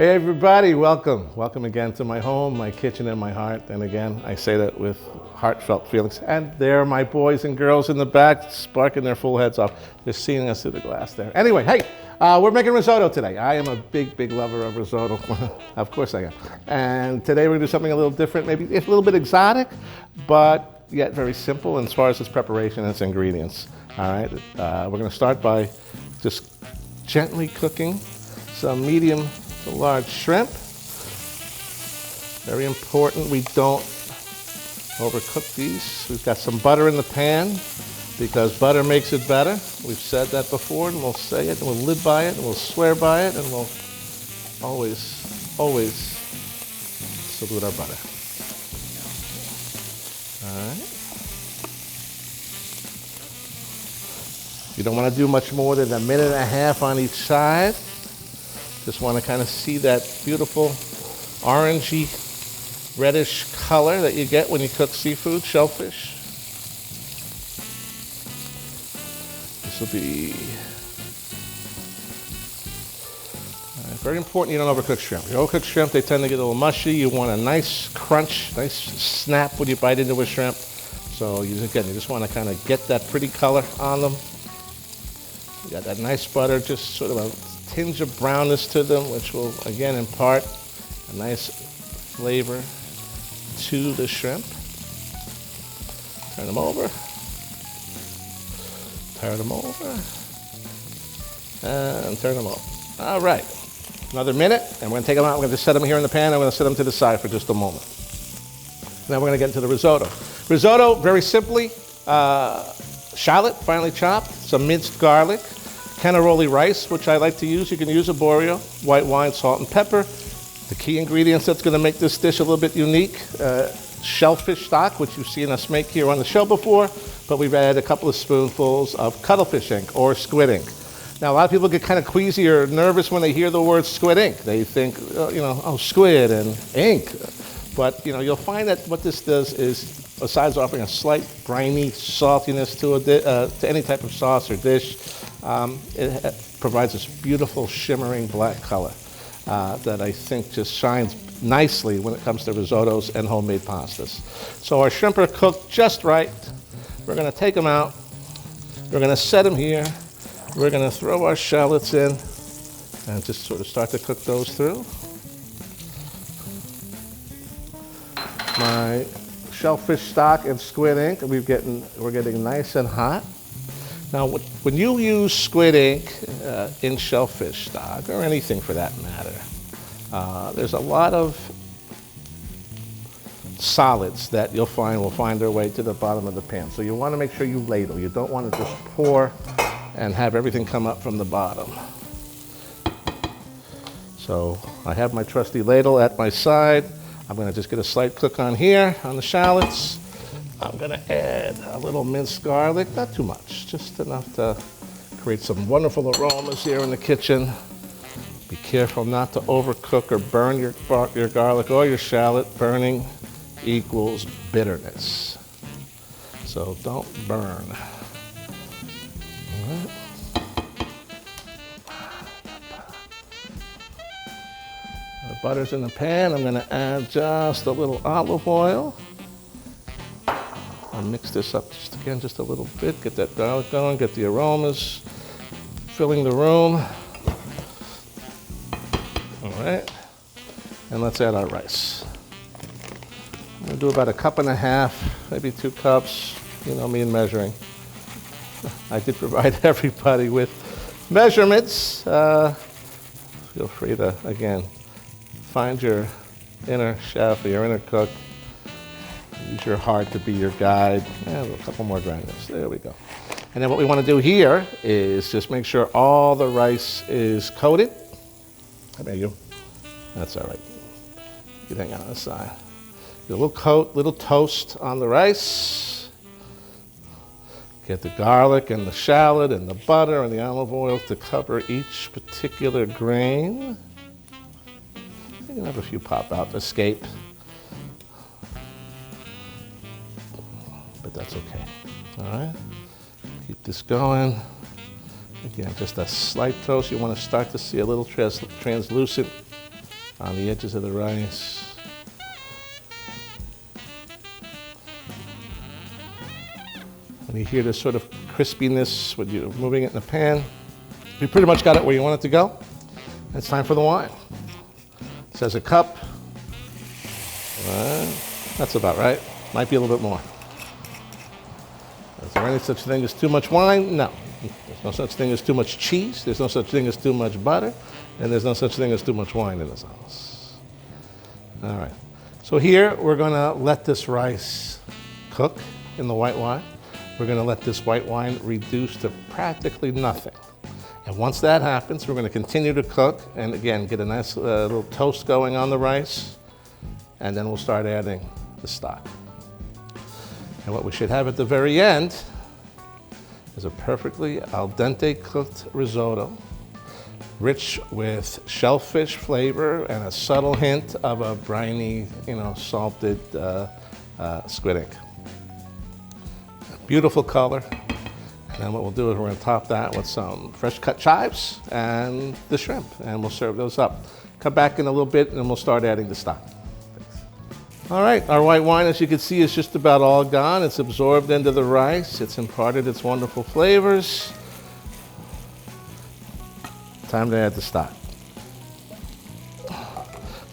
Hey everybody, welcome. Welcome again to my home, my kitchen, and my heart. And again, I say that with heartfelt feelings. And there are my boys and girls in the back, sparking their full heads off. They're seeing us through the glass there. Anyway, hey, we're making risotto today. I am a big, big lover of risotto. Of course I am. And today we're gonna do something a little different, maybe a little bit exotic, but yet very simple as far as its preparation and its ingredients. All right, we're gonna start by just gently cooking some medium to large shrimp. Very important we don't overcook these. We've got some butter in the pan because butter makes it better. We've said that before and we'll say it and we'll live by it and we'll swear by it and we'll always salute our butter. All right. You don't want to do much more than a minute and a half on each side. Just want to kind of see that beautiful orangey, reddish color that you get when you cook seafood, shellfish. This will be very important you don't overcook shrimp. You overcook shrimp, they tend to get a little mushy. You want a nice crunch, nice snap when you bite into a shrimp. So you just want to kind of get that pretty color on them. You got that nice butter, just sort of a tinge of brownness to them, which will again impart a nice flavor to the shrimp. Turn them over. Turn them over. And turn them over. All right. Another minute, and we're going to take them out. We're going to just set them here in the pan. I'm going to set them to the side for just a moment. Now we're going to get into the risotto. Risotto, very simply, shallot, finely chopped, some minced garlic, Carnaroli rice, which I like to use. You can use Arborio, white wine, salt, and pepper. The key ingredients that's going to make this dish a little bit unique, shellfish stock, which you've seen us make here on the show before, but we've added a couple of spoonfuls of cuttlefish ink or squid ink. Now, a lot of people get kind of queasy or nervous when they hear the word squid ink. They think, oh, squid and ink. But, you'll find that what this does is, besides offering a slight briny saltiness to any type of sauce or dish, it provides this beautiful shimmering black color that I think just shines nicely when it comes to risottos and homemade pastas. So our shrimp are cooked just right. We're going to take them out. We're going to set them here. We're going to throw our shallots in and just sort of start to cook those through. My shellfish stock and squid ink, we're getting nice and hot. Now, when you use squid ink in shellfish stock, or anything for that matter, there's a lot of solids that you'll find will find their way to the bottom of the pan. So you want to make sure you ladle. You don't want to just pour and have everything come up from the bottom. So I have my trusty ladle at my side. I'm going to just get a slight cook on here on the shallots. I'm going to add a little minced garlic, not too much, just enough to create some wonderful aromas here in the kitchen. Be careful not to overcook or burn your garlic or your shallot. Burning equals bitterness. So don't burn. All right. The butter's in the pan. I'm going to add just a little olive oil. I'll mix this up just a little bit. Get that garlic going, get the aromas filling the room. All right. And let's add our rice. I'm going to do about 1.5 cups, maybe 2 cups. You know me in measuring. I did provide everybody with measurements. Feel free to, again, find your inner chef or your inner cook. Use your heart to be your guide. A couple more grinders. There we go. And then what we want to do here is just make sure all the rice is coated. How about you? That's all right. You can hang out on the side. Get a little coat, little toast on the rice. Get the garlic and the shallot and the butter and the olive oil to cover each particular grain. You can have a few pop out, escape. But that's okay. All right. Keep this going. Again, just a slight toast. You want to start to see a little translucent on the edges of the rice. When you hear this sort of crispiness when you're moving it in the pan, you pretty much got it where you want it to go. It's time for the wine. It says a cup. That's about right. Might be a little bit more. Is there any such thing as too much wine? No. There's no such thing as too much cheese. There's no such thing as too much butter. And there's no such thing as too much wine in this house. All right. So here we're going to let this rice cook in the white wine. We're going to let this white wine reduce to practically nothing. And once that happens, we're going to continue to cook and again get a nice little toast going on the rice. And then we'll start adding the stock. And what we should have at the very end is a perfectly al dente cooked risotto, rich with shellfish flavor and a subtle hint of a briny, salted squid ink. Beautiful color. And then what we'll do is we're going to top that with some fresh cut chives and the shrimp, and we'll serve those up. Come back in a little bit and we'll start adding the stock. All right, our white wine, as you can see, is just about all gone. It's absorbed into the rice. It's imparted its wonderful flavors. Time to add the stock.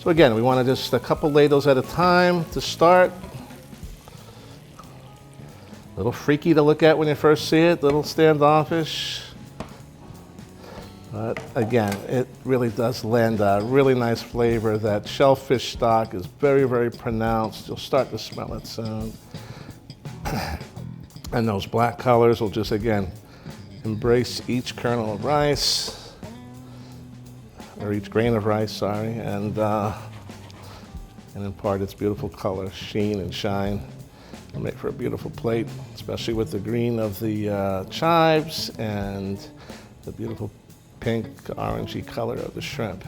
So again, we want to just a couple ladles at a time to start. A little freaky to look at when you first see it, a little standoffish. But again, it really does lend a really nice flavor. That shellfish stock is very, very pronounced. You'll start to smell it soon. And those black colors will just, again, embrace each kernel of rice, or each grain of rice, sorry, and impart its beautiful color, sheen and shine. It'll make for a beautiful plate, especially with the green of the chives and the beautiful pink, orangey color of the shrimp.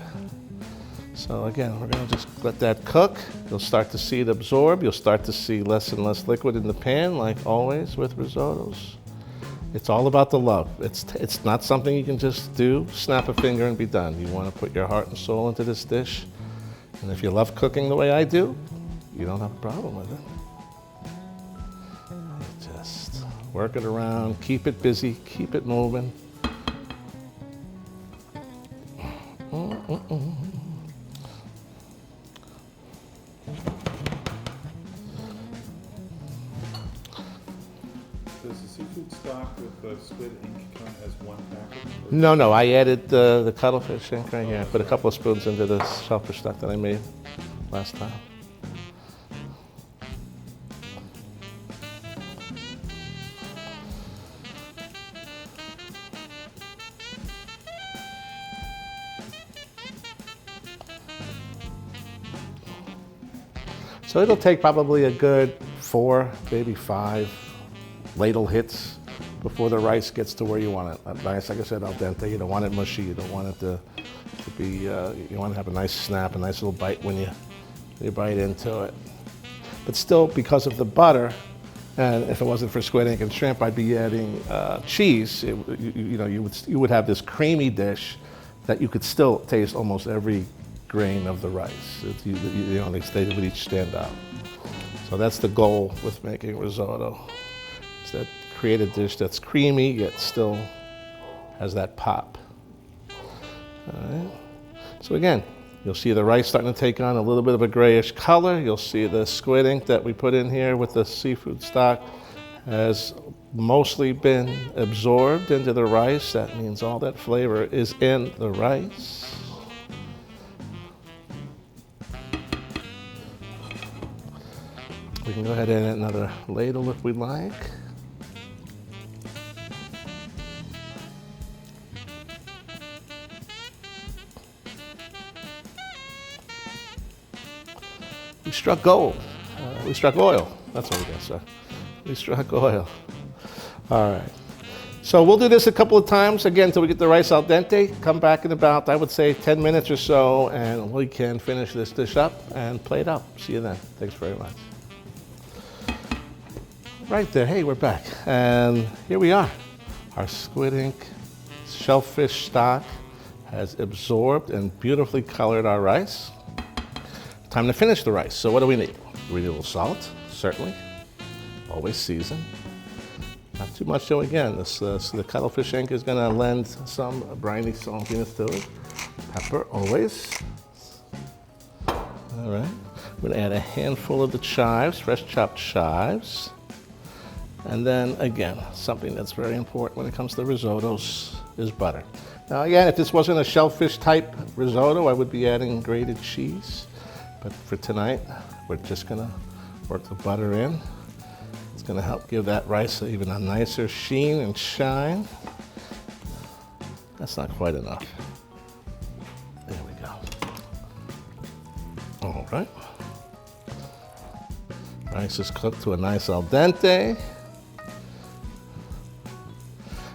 So again, we're going to just let that cook. You'll start to see it absorb. You'll start to see less and less liquid in the pan, like always with risottos. It's all about the love. It's not something you can just do, snap a finger and be done. You want to put your heart and soul into this dish. And if you love cooking the way I do, you don't have a problem with it. Just work it around, keep it busy, keep it moving. Does the seafood stock with the squid ink count as one package? No, I added the cuttlefish ink right here. I put a couple of spoons into the shellfish stock that I made last time. So it'll take probably a good 4, maybe 5 ladle hits before the rice gets to where you want it. Nice, like I said, al dente. You don't want it mushy. You don't want it to be, you want to have a nice snap, a nice little bite when you bite into it. But still, because of the butter, and if it wasn't for squid ink and shrimp, I'd be adding cheese. You would have this creamy dish that you could still taste almost every grain of the rice. They would each stand out. So that's the goal with making risotto, is that create a dish that's creamy yet still has that pop. All right. So again, you'll see the rice starting to take on a little bit of a grayish color. You'll see the squid ink that we put in here with the seafood stock has mostly been absorbed into the rice. That means all that flavor is in the rice. We can go ahead and add another ladle if we'd like. We struck gold. We struck oil. That's what we got, sir. We struck oil. All right. So we'll do this a couple of times, again, until we get the rice al dente. Come back in about, I would say, 10 minutes or so, and we can finish this dish up and plate up. See you then. Thanks very much. Right there, hey, we're back. And here we are. Our squid ink shellfish stock has absorbed and beautifully colored our rice. time to finish the rice. So what do we need? We need a little salt, certainly. Always season. Not too much though, again. The cuttlefish ink is gonna lend some briny saltiness to it. Pepper, always. All right. We're gonna add a handful of the chives, fresh chopped chives. And then again, something that's very important when it comes to risottos is butter. Now again, if this wasn't a shellfish type risotto, I would be adding grated cheese. But for tonight, we're just gonna work the butter in. It's gonna help give that rice even a nicer sheen and shine. That's not quite enough. There we go. All right. Rice is cooked to a nice al dente.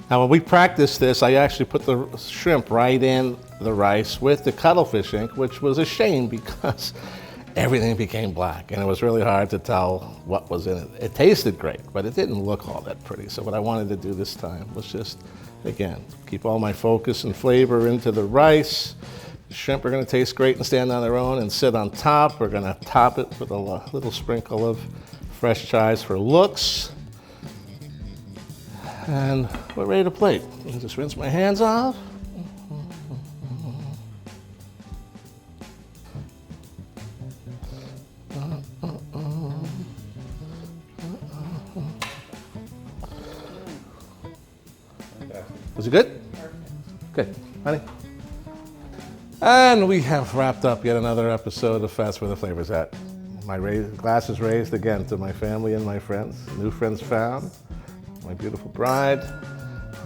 Now when we practiced this, I actually put the shrimp right in the rice with the cuttlefish ink, which was a shame because everything became black and it was really hard to tell what was in it. It tasted great, but it didn't look all that pretty. So what I wanted to do this time was just, again, keep all my focus and flavor into the rice. The shrimp are gonna taste great and stand on their own and sit on top. We're gonna top it with a little sprinkle of fresh chives for looks. And we're ready to plate. I'll just rinse my hands off. Was it good? Good, honey. And we have wrapped up yet another episode of That's Where the Flavor's At. My glass is raised again to my family and my friends, new friends found. My beautiful bride.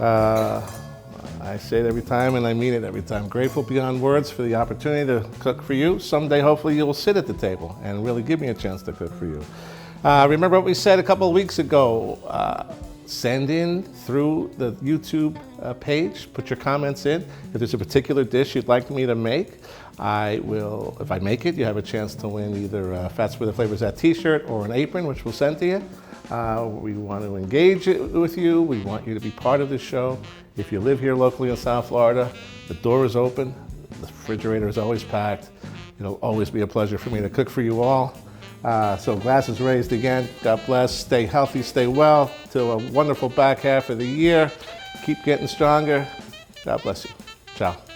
I say it every time and I mean it every time. Grateful beyond words for the opportunity to cook for you. Someday, hopefully, you will sit at the table and really give me a chance to cook for you. Remember what we said a couple of weeks ago. Send in through the YouTube page, put your comments in. If there's a particular dish you'd like me to make, I will, if I make it, you have a chance to win either That's Where the Flavor's At t-shirt or an apron, which we'll send to you. We want to engage with you. We want you to be part of this show. If you live here locally in South Florida, the door is open. The refrigerator is always packed. It'll always be a pleasure for me to cook for you all. So glass is raised again. God bless. Stay healthy, stay well. Till a wonderful back half of the year. Keep getting stronger. God bless you. Ciao.